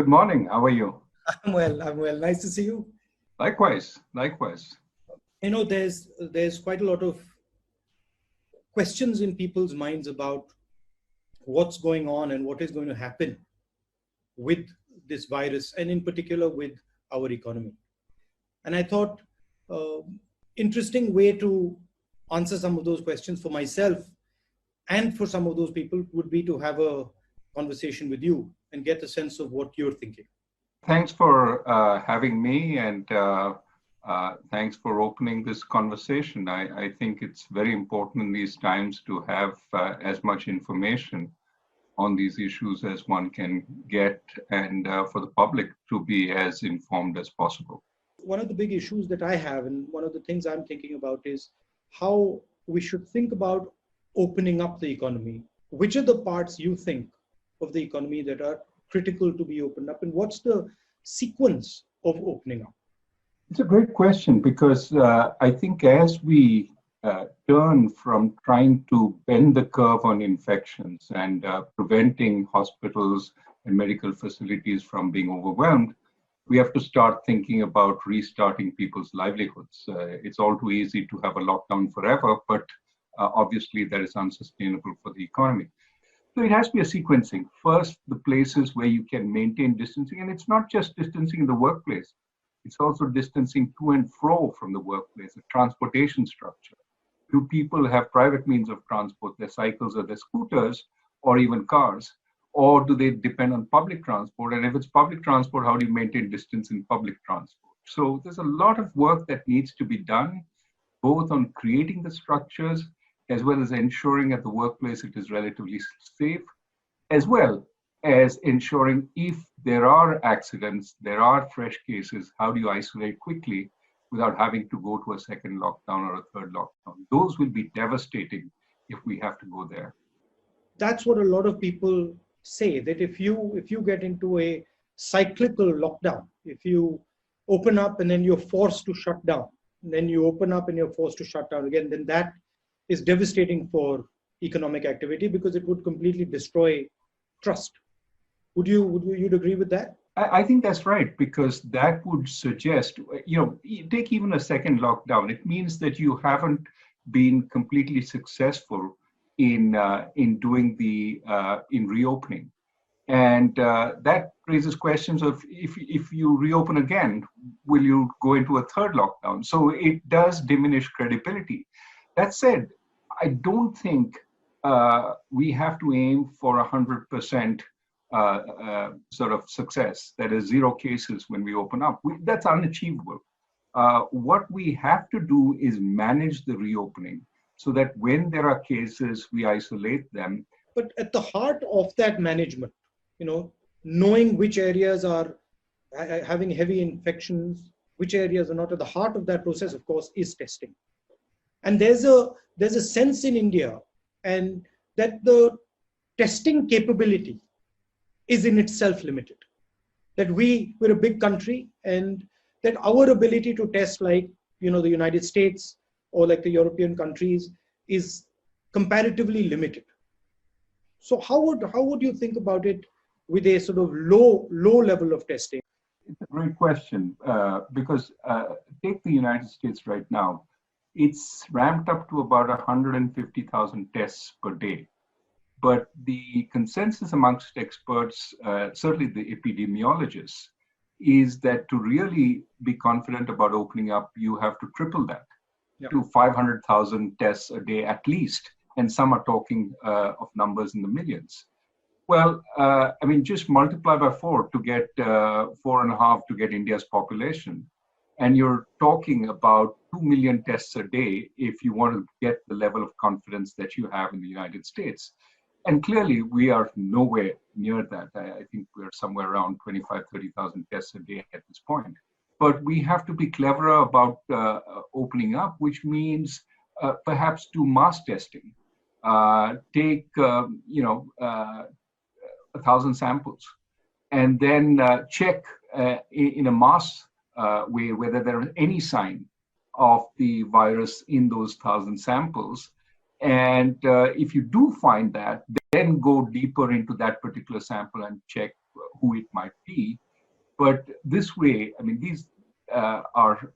Good morning. How are you? I'm well. Nice to see you. Likewise, likewise. There's quite a lot of questions in people's minds about what's going on and what is going to happen with this virus, and in particular with our economy. And I thought interesting way to answer some of those questions for myself and for some of those people would be to have a conversation with you and get a sense of what you're thinking. Thanks for having me, and thanks for opening this conversation. I think it's very important in these times to have as much information on these issues as one can get, and for the public to be as informed as possible. One of the big issues that I have, and one of the things I'm thinking about, is how we should think about opening up the economy. Which are the parts you think of the economy that are critical to be opened up, and what's the sequence of opening up? It's a great question, because I think as we turn from trying to bend the curve on infections and preventing hospitals and medical facilities from being overwhelmed, we have to start thinking about restarting people's livelihoods. It's all too easy to have a lockdown forever, but obviously that is unsustainable for the economy. So it has to be a sequencing. First, the places where you can maintain distancing, and it's not just distancing in the workplace, it's also distancing to and fro from the workplace, the transportation structure. Do people have private means of transport, their cycles or their scooters, or even cars? Or do they depend on public transport? And if it's public transport, how do you maintain distance in public transport? So there's a lot of work that needs to be done, both on creating the structures, as well as ensuring at the workplace it is relatively safe, as well as ensuring if there are accidents, there are fresh cases, how do you isolate quickly without having to go to a second lockdown or a third lockdown? Those will be devastating if we have to go there. That's what a lot of people say, that if you get into a cyclical lockdown, if you open up and then you're forced to shut down, and then you open up and you're forced to shut down again, then that is devastating for economic activity, because it would completely destroy trust. Would you'd agree with that? I think that's right, because that would suggest, take even a second lockdown. It means that you haven't been completely successful in doing in reopening, and that raises questions of if you reopen again, will you go into a third lockdown? So it does diminish credibility. That said, I don't think we have to aim for 100% sort of success, that is zero cases when we open up. That's unachievable. What we have to do is manage the reopening so that when there are cases, we isolate them. But at the heart of that management, knowing which areas are having heavy infections, which areas are not, at the heart of that process, of course, is testing. And there's a sense in India, and that the testing capability is in itself limited. That we're a big country, and that our ability to test, like the United States or like the European countries, is comparatively limited. So how would you think about it with a sort of low level of testing? It's a great question, because take the United States right now. It's ramped up to about 150,000 tests per day. But the consensus amongst experts, certainly the epidemiologists, is that to really be confident about opening up, you have to triple that to 500,000 tests a day at least. And some are talking of numbers in the millions. Well, just multiply by 4 to get 4.5 to get India's population. And you're talking about 2 million tests a day if you want to get the level of confidence that you have in the United States. And clearly, we are nowhere near that. I think we're somewhere around 25, 30,000 tests a day at this point. But we have to be cleverer about opening up, which means perhaps do mass testing. Take 1,000 samples, and then check in a mass way whether there is any sign of the virus in those 1,000 samples. And if you do find that, then go deeper into that particular sample and check who it might be. But this way, I mean, these are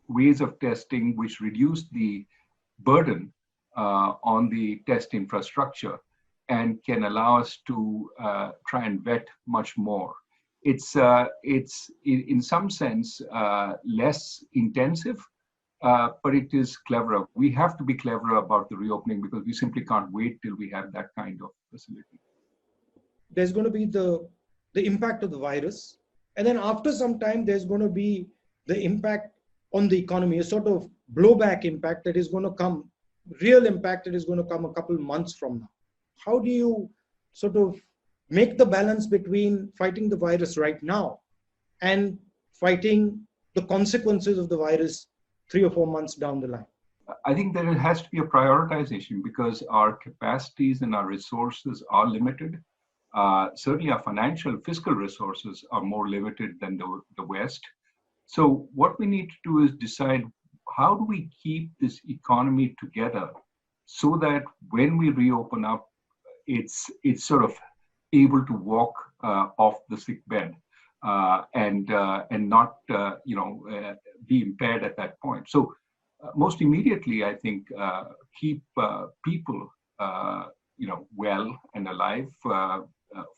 ways of testing which reduce the burden on the test infrastructure and can allow us to try and vet much more. It's in some sense less intensive, but it is cleverer. We have to be cleverer about the reopening because we simply can't wait till we have that kind of facility. There's going to be the impact of the virus, and then after some time, there's going to be the impact on the economy, a sort of blowback impact that is going to come, real impact that is going to come a couple months from now. How do you sort of make the balance between fighting the virus right now and fighting the consequences of the virus 3 or 4 months down the line? I think there has to be a prioritization because our capacities and our resources are limited. Certainly our financial, fiscal resources are more limited than the West. So what we need to do is decide how do we keep this economy together so that when we reopen up, it's sort of able to walk off the sick bed and not be impaired at that point. So most immediately, I think keep people well and alive.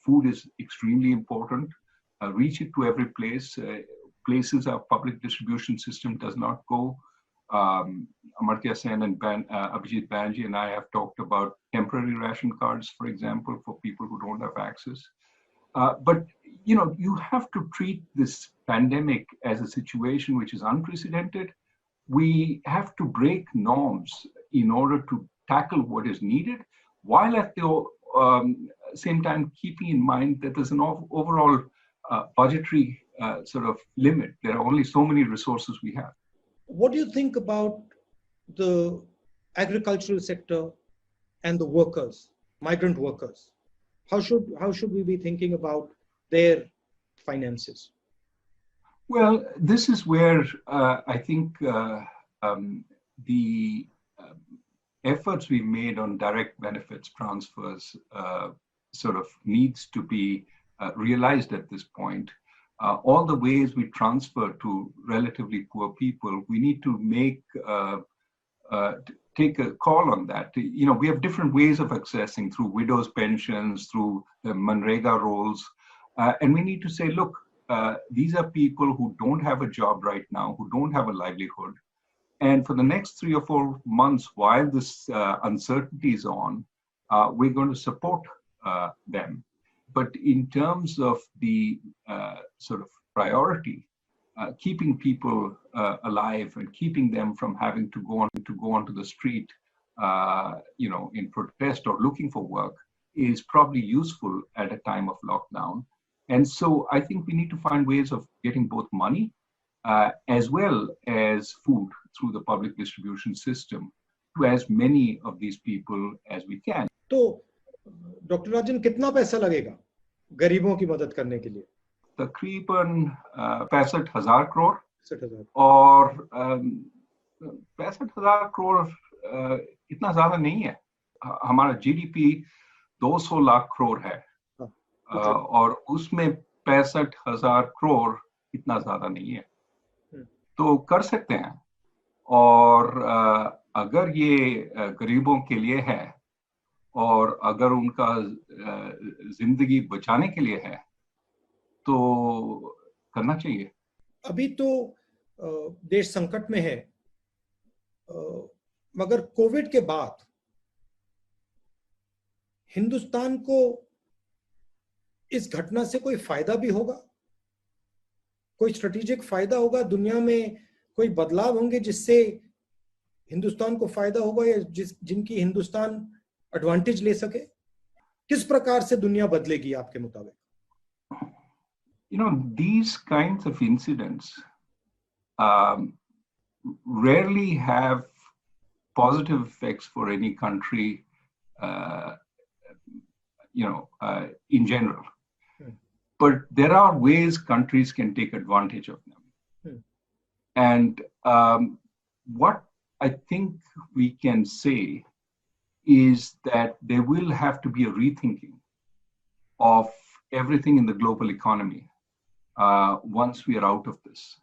Food is extremely important. Reach it to every place. Places our public distribution system does not go. Amartya Sen and Abhijit Banerjee and I have talked about temporary ration cards, for example, for people who don't have access. But you have to treat this pandemic as a situation which is unprecedented. We have to break norms in order to tackle what is needed, while at the same time keeping in mind that there's an overall budgetary sort of limit. There are only so many resources we have. What do you think about the agricultural sector and the workers, migrant workers? How should we be thinking about their finances? Well, this is where I think the efforts we made on direct benefits transfers sort of needs to be realized at this point. All the ways we transfer to relatively poor people, we need to take a call on that. We have different ways of accessing through widows' pensions, through the Manrega rolls, and we need to say, look, these are people who don't have a job right now, who don't have a livelihood. And for the next 3 or 4 months, while this uncertainty is on, we're going to support them. But in terms of the sort of priority, keeping people alive and keeping them from having to go onto the street, in protest or looking for work, is probably useful at a time of lockdown. And so I think we need to find ways of getting both money as well as food through the public distribution system to as many of these people as we can. So, Dr. Rajan, कितना पैसा लगेगा गरीबों की मदद करने के लिए? तकरीबन 65,000 करोड़ 65,000 और 65,000 करोड़ इतना ज्यादा नहीं है. हमारा जीडीपी 200 लाख करोड़ है और उसमें 65,000 करोड़ इतना ज्यादा नहीं है, तो कर सकते हैं. और अगर ये गरीबों के लिए है और अगर उनका जिंदगी बचाने के लिए है तो करना चाहिए. अभी तो देश संकट में है, मगर कोविड के बाद हिंदुस्तान को इस घटना से कोई फायदा भी होगा, कोई स्ट्रेटेजिक फायदा होगा, दुनिया में कोई बदलाव होंगे जिससे हिंदुस्तान को फायदा होगा या जिनकी हिंदुस्तान एडवांटेज ले सके? किस प्रकार से दुनिया बदलेगी आपके मुताबिक? These kinds of incidents rarely have positive effects for any country, in general. But there are ways countries can take advantage of them. And what I think we can say is that there will have to be a rethinking of everything in the global economy once we are out of this.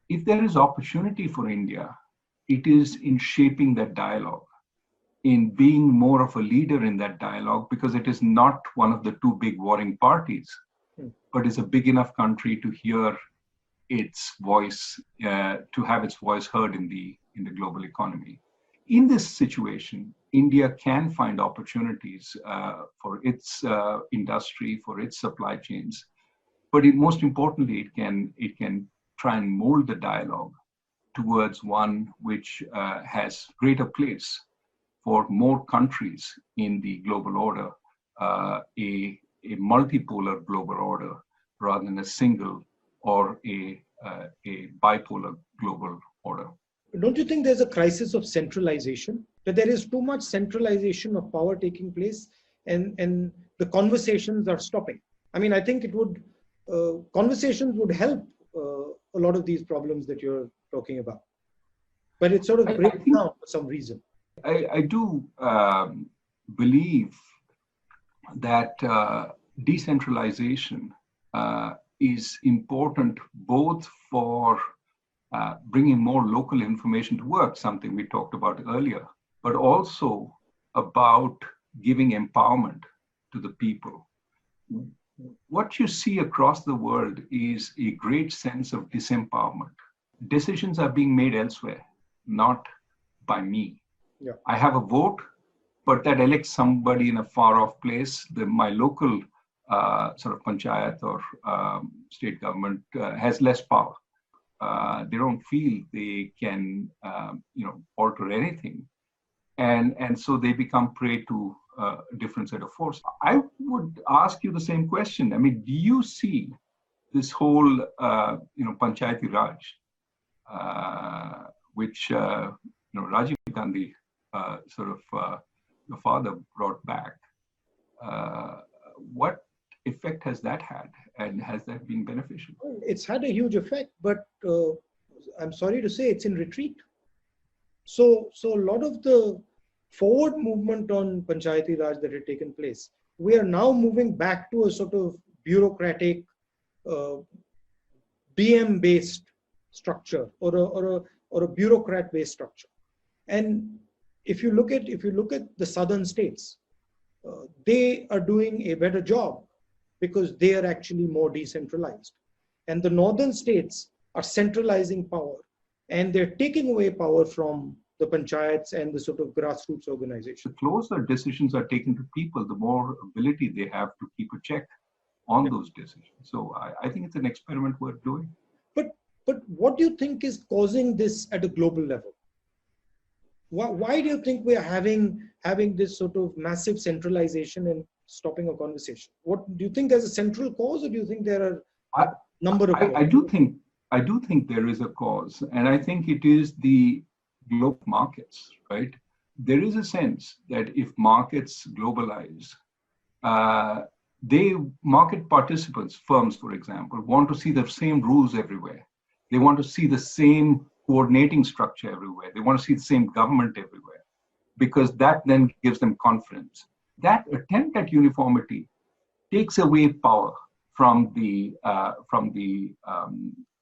If there is opportunity for India, it is in shaping that dialogue, in being more of a leader in that dialogue, because it is not one of the two big warring parties, but is a big enough country to hear its voice, to have its voice heard in the global economy. In this situation, India can find opportunities for its industry, for its supply chains, but most importantly, it can try and mold the dialogue towards one which has greater place for more countries in the global order, a multipolar global order rather than a single or a bipolar global order. Don't you think there's a crisis of centralization? That there is too much centralization of power taking place, and the conversations are stopping. I mean, I think it would conversations would help a lot of these problems that you're talking about, but it sort of breaks down for some reason. I do believe that decentralization is important both for bringing more local information to work, something we talked about earlier, but also about giving empowerment to the people. What you see across the world is a great sense of disempowerment. Decisions are being made elsewhere, not by me. Yeah. I have a vote, but that elects somebody in a far-off place. My local sort of panchayat or state government has less power. They don't feel they can, alter anything, and so they become prey to a different set of force. I would ask you the same question. I mean, do you see this whole, Panchayati Raj, which Rajiv Gandhi, your father brought back? What effect has that had, and has that been beneficial? It's had a huge effect, but I'm sorry to say it's in retreat. So a lot of the forward movement on Panchayati Raj that had taken place, we are now moving back to a sort of bureaucratic, BM-based structure or a bureaucrat-based structure. And if you look at the southern states, they are doing a better job because they are actually more decentralized. And the northern states are centralizing power, and they're taking away power from the panchayats and the sort of grassroots organization. The closer decisions are taken to people, the more ability they have to keep a check on those decisions. So I think it's an experiment worth doing. But what do you think is causing this at a global level? Why do you think we are having this sort of massive centralization and stopping a conversation? What do you think there's a central cause, or do you think there are a number of causes? I do think there is a cause, and I think it is the global markets, right? There is a sense that if markets globalize, market participants, firms, for example, want to see the same rules everywhere. They want to see the same coordinating structure everywhere. They want to see the same government everywhere, because that then gives them confidence. That attempt at uniformity takes away power from the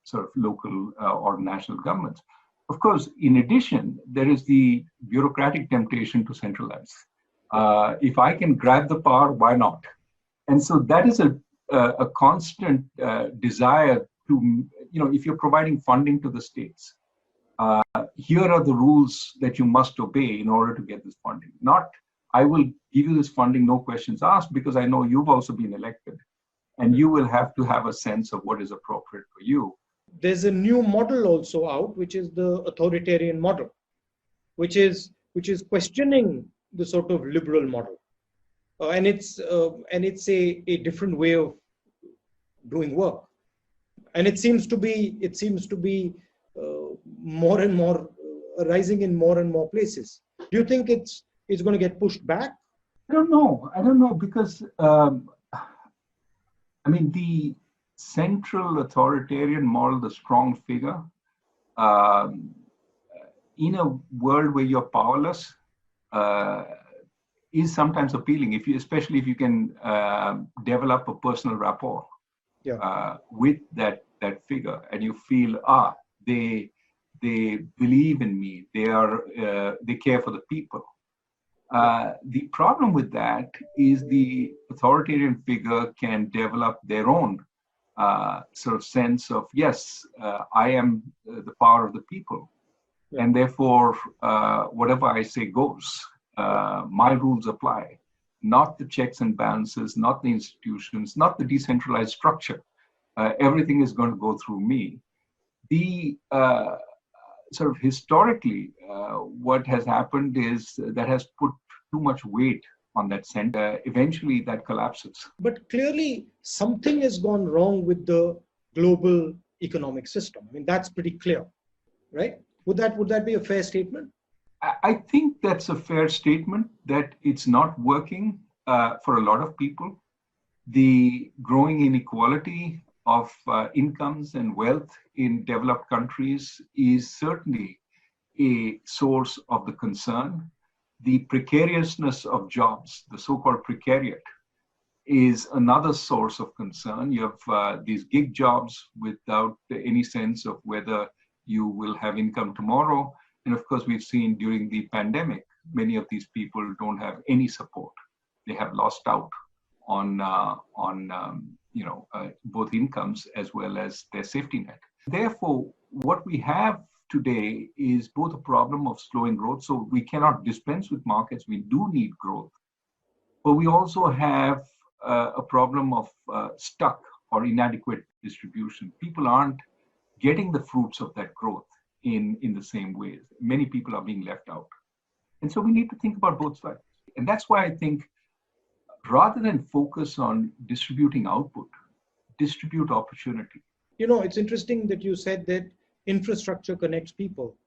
sort of local or national governments. Of course, in addition, there is the bureaucratic temptation to centralize. If I can grab the power, why not? And so that is a constant desire to, if you're providing funding to the states, here are the rules that you must obey in order to get this funding. Not, I will give you this funding, no questions asked, because I know you've also been elected, and you will have to have a sense of what is appropriate for you. There's a new model also out, which is the authoritarian model, which is questioning the sort of liberal model, and it's a different way of doing work, and it seems to be more and more rising in more and more places. Do you think it's going to get pushed back? I don't know, because the central authoritarian model, the strong figure, in a world where you're powerless, is sometimes appealing, especially if you can develop a personal rapport with that figure, and you feel they believe in me, they care for the people. The problem with that is the authoritarian figure can develop their own sort of sense of, yes, I am the power of the people, and therefore whatever I say goes. My rules apply, not the checks and balances, not the institutions, not the decentralized structure. Everything is going to go through me. The sort of historically, what has happened is that has put too much weight on that center. Eventually, that collapses. But clearly, something has gone wrong with the global economic system. I mean, that's pretty clear, right? Would that be a fair statement? I think that's a fair statement, that it's not working for a lot of people. The growing inequality of incomes and wealth in developed countries is certainly a source of the concern. The precariousness of jobs, the so-called precariat, is another source of concern. You have these gig jobs without any sense of whether you will have income tomorrow. And of course, we've seen during the pandemic, many of these people don't have any support. They have lost out on both incomes as well as their safety net. Therefore, what we have today is both a problem of slowing growth. So we cannot dispense with markets. We do need growth. But we also have a problem of stuck or inadequate distribution. People aren't getting the fruits of that growth in the same ways. Many people are being left out. And so we need to think about both sides. And that's why I think rather than focus on distributing output, distribute opportunity. You know, it's interesting that you said that infrastructure connects people.